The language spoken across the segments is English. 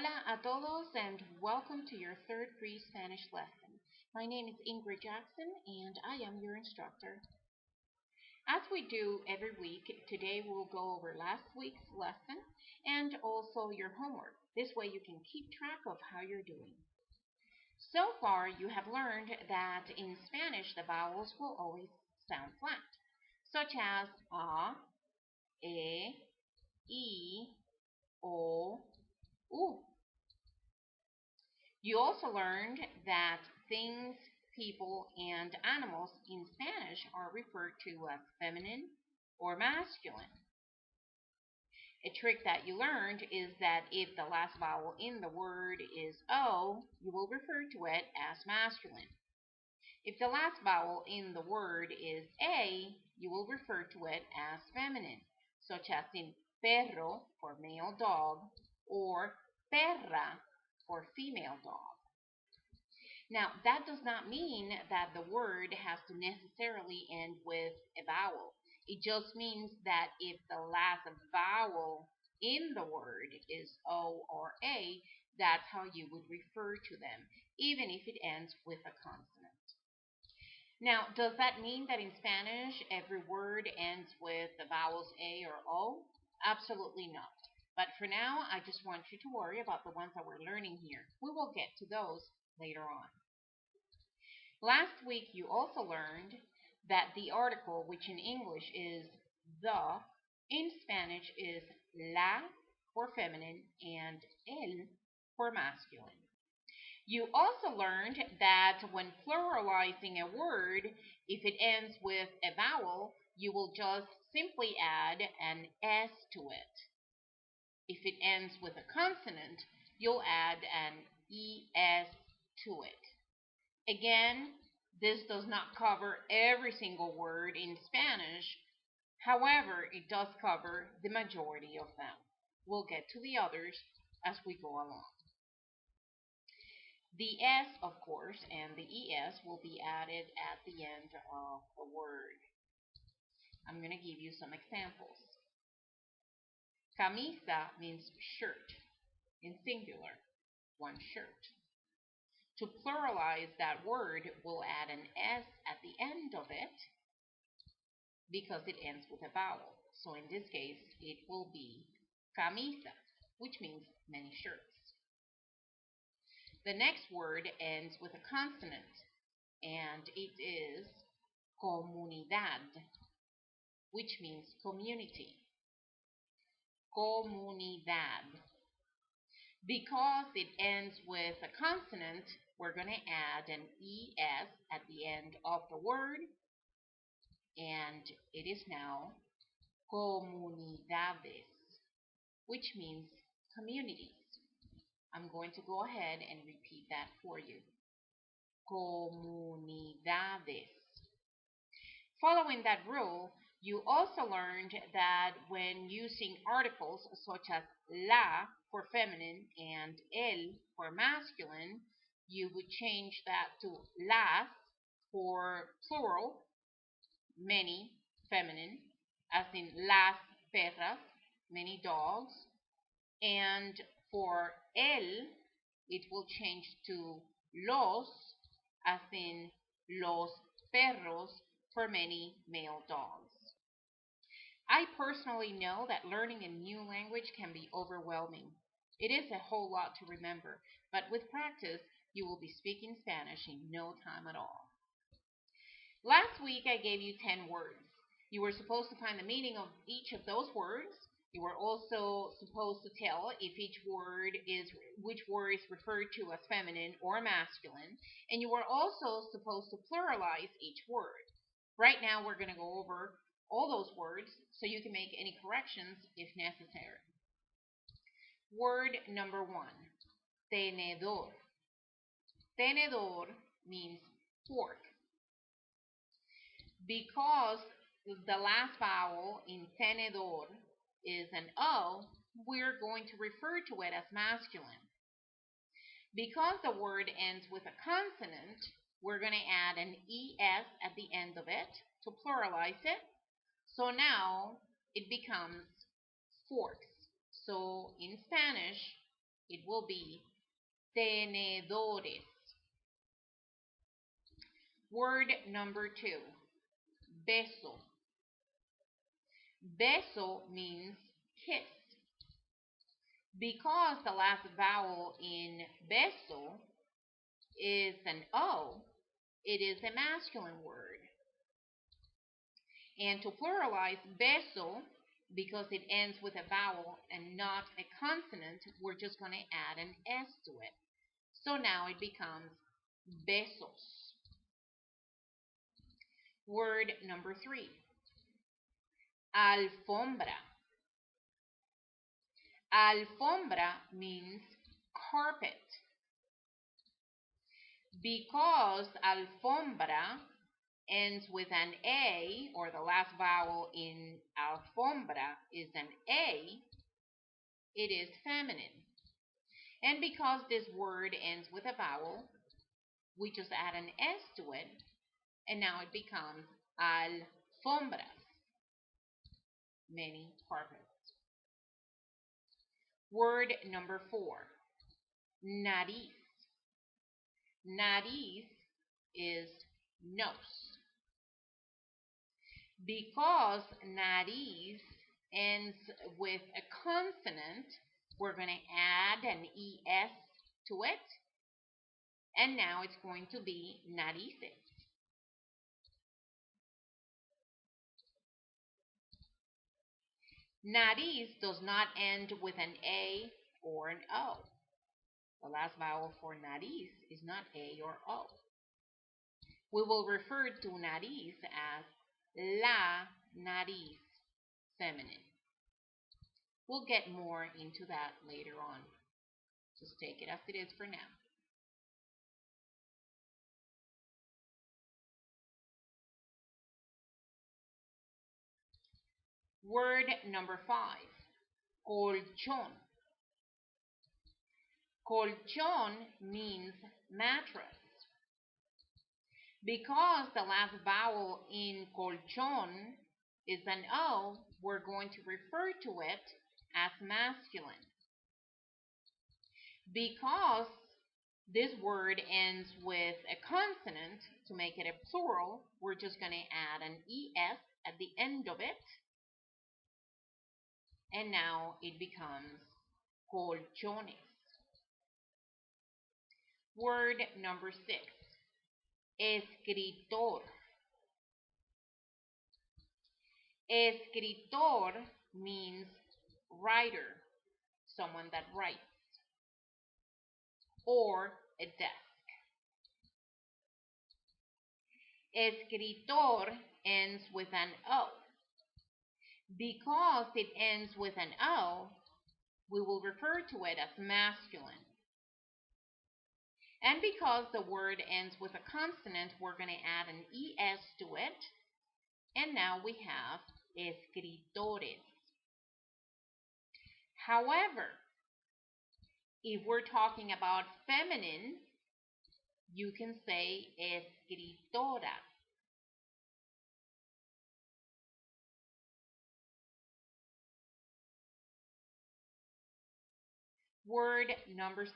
Hola a todos and welcome to your third free Spanish lesson. My name is Ingrid Jackson and I am your instructor. As we do every week, today we'll go over last week's lesson and also your homework. This way you can keep track of how you're doing. So far you have learned that in Spanish the vowels will always sound flat, such as a, e, o, u. You also learned that things, people, and animals in Spanish are referred to as feminine or masculine. A trick that you learned is that if the last vowel in the word is O, you will refer to it as masculine. If the last vowel in the word is A, you will refer to it as feminine, such as in perro for male dog or perra for female dog. Now, that does not mean that the word has to necessarily end with a vowel. It just means that if the last vowel in the word is O or A, that's how you would refer to them, even if it ends with a consonant. Now, does that mean that in Spanish every word ends with the vowels A or O? Absolutely not. But for now, I just want you to worry about the ones that we're learning here. We will get to those later on. Last week, you also learned that the article, which in English is the, in Spanish is la for feminine and el for masculine. You also learned that when pluralizing a word, if it ends with a vowel, you will just simply add an S to it. If it ends with a consonant, you'll add an ES to it. Again, this does not cover every single word in Spanish. However, it does cover the majority of them. We'll get to the others as we go along. The S, of course, and the ES will be added at the end of a word. I'm going to give you some examples. Camisa means shirt, in singular, one shirt. To pluralize that word, we'll add an S at the end of it because it ends with a vowel. So in this case, it will be camisa, which means many shirts. The next word ends with a consonant, and it is comunidad, which means community. Comunidad. Because it ends with a consonant, we're going to add an ES at the end of the word, and it is now comunidades, which means communities. I'm going to go ahead and repeat that for you. Comunidades. Following that rule, you also learned that when using articles such as la for feminine and el for masculine, you would change that to las for plural, many, feminine, as in las perras, many dogs, and for el, it will change to los, as in los perros, for many male dogs. I personally know that learning a new language can be overwhelming. It is a whole lot to remember, but with practice, you will be speaking Spanish in no time at all. Last week, I gave you 10 words. You were supposed to find the meaning of each of those words. You were also supposed to tell if which word is referred to as feminine or masculine, and you were also supposed to pluralize each word. Right now, we're going to go over all those words so you can make any corrections if necessary. Word number 1, tenedor. Tenedor means fork. Because the last vowel in tenedor is an O, we're going to refer to it as masculine. Because the word ends with a consonant, we're going to add an ES at the end of it to pluralize it. So now it becomes forks. So in Spanish, it will be tenedores. Word number 2, beso. Beso means kiss. Because the last vowel in beso is an O, it is a masculine word. And to pluralize beso, because it ends with a vowel and not a consonant, we're just going to add an S to it. So now it becomes besos. Word number 3, alfombra. Alfombra means carpet. Because alfombra ends with an A, or the last vowel in alfombra is an A, it is feminine. And because this word ends with a vowel, we just add an S to it, and now it becomes alfombras, many carpets. Word number 4, nariz. Nariz is nose. Because nariz ends with a consonant, we're going to add an ES to it, and now it's going to be narices. Nariz does not end with an A or an O. The last vowel for nariz is not A or O. We will refer to nariz as la nariz, feminine. We'll get more into that later on. Just take it as it is for now. Word number 5, colchón. Colchón means mattress. Because the last vowel in colchón is an O, we're going to refer to it as masculine. Because this word ends with a consonant, to make it a plural, we're just going to add an ES at the end of it. And now it becomes colchones. Word number 6, escritor. Escritor means writer, someone that writes, or a desk. Escritor ends with an O. Because it ends with an O, we will refer to it as masculine. And because the word ends with a consonant, we're going to add an ES to it. And now we have escritores. However, if we're talking about feminine, you can say escritora. Word number 7,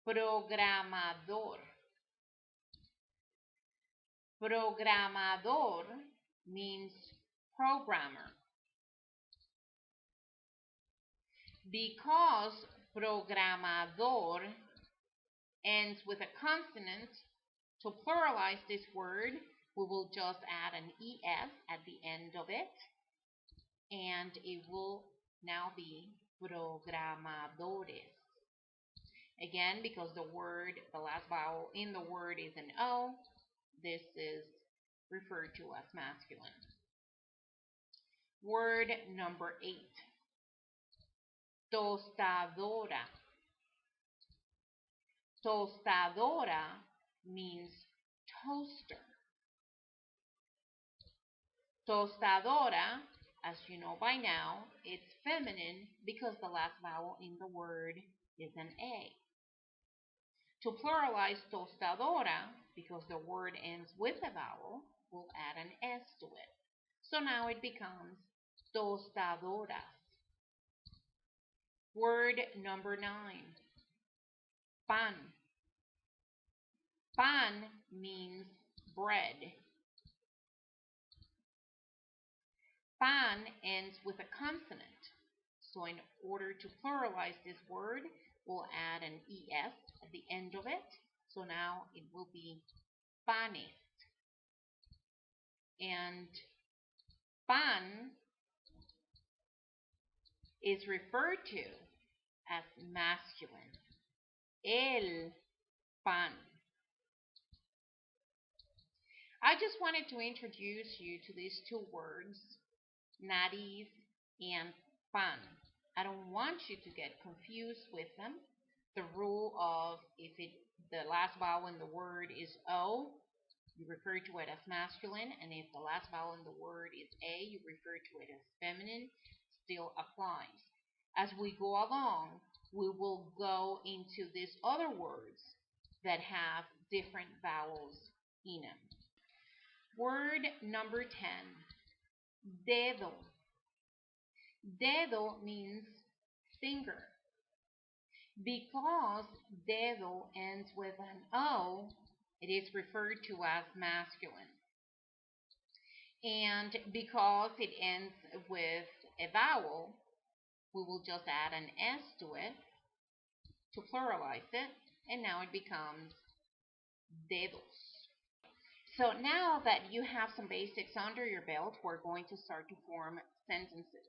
programador. Programador means programmer. Because programador ends with a consonant, to pluralize this word, we will just add an ES at the end of it, and it will now be programadores. Again, because the last vowel in the word is an O, this is referred to as masculine. Word number 8, tostadora. Tostadora means toaster. Tostadora, as you know by now, it's feminine because the last vowel in the word is an A. To pluralize tostadora, because the word ends with a vowel, we'll add an S to it. So now it becomes tostadoras. Word number 9, pan. Pan means bread. Pan ends with a consonant. So in order to pluralize this word, we'll add an es at the end of it. So now it will be panes. And pan is referred to as masculine. El pan. I just wanted to introduce you to these two words, nariz and pan. I don't want you to get confused with them. The rule of if the last vowel in the word is O, you refer to it as masculine, and if the last vowel in the word is A, you refer to it as feminine, still applies. As we go along, we will go into these other words that have different vowels in them. Word number 10, dedo. Dedo means finger. Because dedo ends with an O, it is referred to as masculine. And because it ends with a vowel, we will just add an S to it to pluralize it, and now it becomes dedos. So now that you have some basics under your belt, we're going to start to form sentences.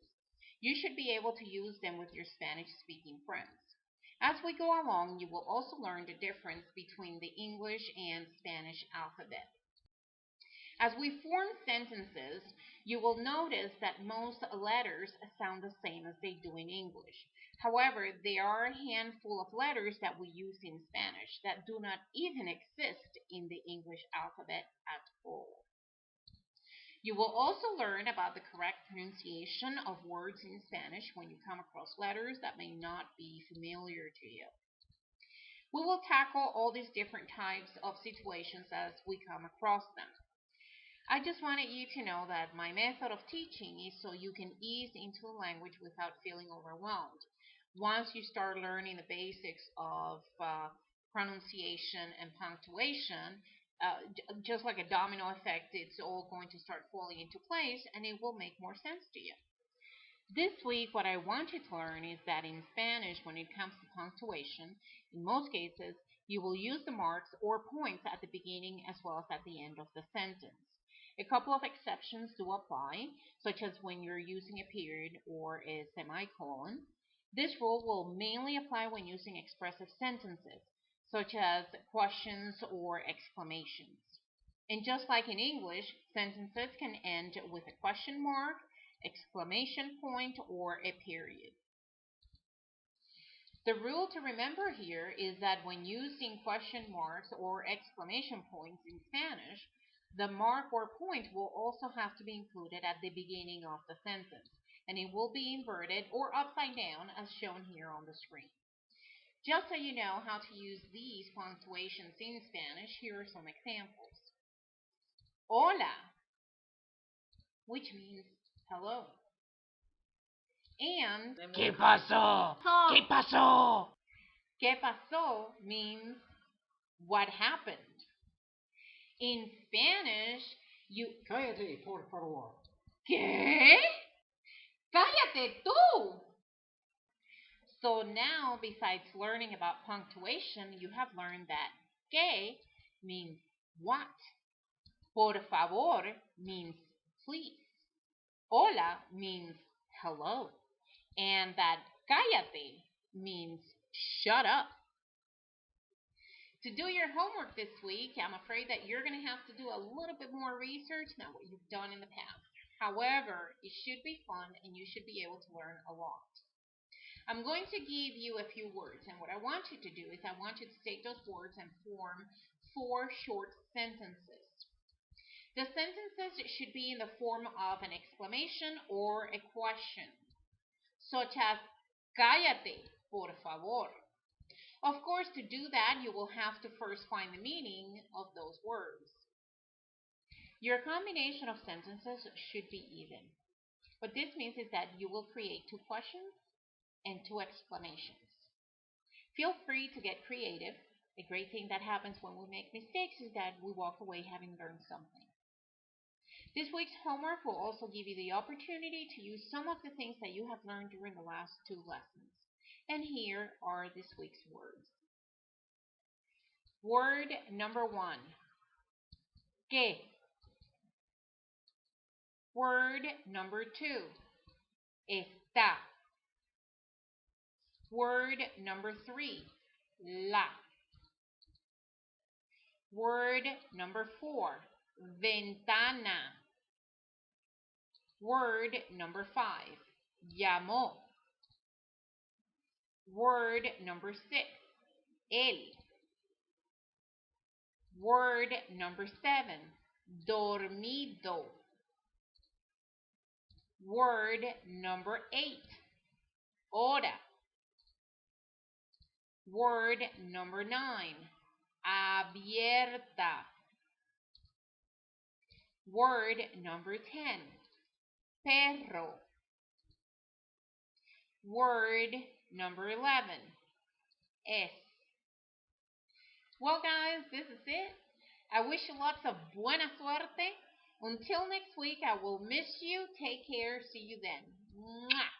You should be able to use them with your Spanish-speaking friends. As we go along, you will also learn the difference between the English and Spanish alphabet. As we form sentences, you will notice that most letters sound the same as they do in English. However, there are a handful of letters that we use in Spanish that do not even exist in the English alphabet at all. You will also learn about the correct pronunciation of words in Spanish when you come across letters that may not be familiar to you. We will tackle all these different types of situations as we come across them. I just wanted you to know that my method of teaching is so you can ease into the language without feeling overwhelmed. Once you start learning the basics of pronunciation and punctuation, just like a domino effect, it's all going to start falling into place and it will make more sense to you. This week, what I want you to learn is that in Spanish, when it comes to punctuation, in most cases, you will use the marks or points at the beginning as well as at the end of the sentence. A couple of exceptions do apply, such as when you're using a period or a semicolon. This rule will mainly apply when using expressive sentences, such as questions or exclamations. And just like in English, sentences can end with a question mark, exclamation point, or a period. The rule to remember here is that when using question marks or exclamation points in Spanish, the mark or point will also have to be included at the beginning of the sentence, and it will be inverted or upside down as shown here on the screen. Just so you know how to use these punctuations in Spanish, here are some examples. Hola, which means hello. And ¿Qué pasó? ¿Qué pasó? ¿Qué pasó means what happened. In Spanish, you... Cállate, por favor. ¿Qué? ¡Cállate tú! So now, besides learning about punctuation, you have learned that ¿qué means what. Por favor means please. Hola means hello. And that cállate means shut up. To do your homework this week, I'm afraid that you're going to have to do a little bit more research than what you've done in the past. However, it should be fun and you should be able to learn a lot. I'm going to give you a few words, and what I want you to do is I want you to take those words and form 4 short sentences. The sentences should be in the form of an exclamation or a question, such as cállate, por favor. Of course, to do that, you will have to first find the meaning of those words. Your combination of sentences should be even. What this means is that you will create 2 questions and 2 exclamations. Feel free to get creative. The great thing that happens when we make mistakes is that we walk away having learned something. This week's homework will also give you the opportunity to use some of the things that you have learned during the last 2 lessons. And here are this week's words. Word number 1. Que. Word number 2. Está. Word number 3. La. Word number 4. Ventana. Word number 5. Llamó. Word number 6. Él. Word number 7. Dormido. Word number 8. Hora. Word number 9. Abierta. Word number 10. Perro. Word number 11. Es. Well, guys, this is it. I wish you lots of buena suerte. Until next week, I will miss you. Take care. See you then. Mwah.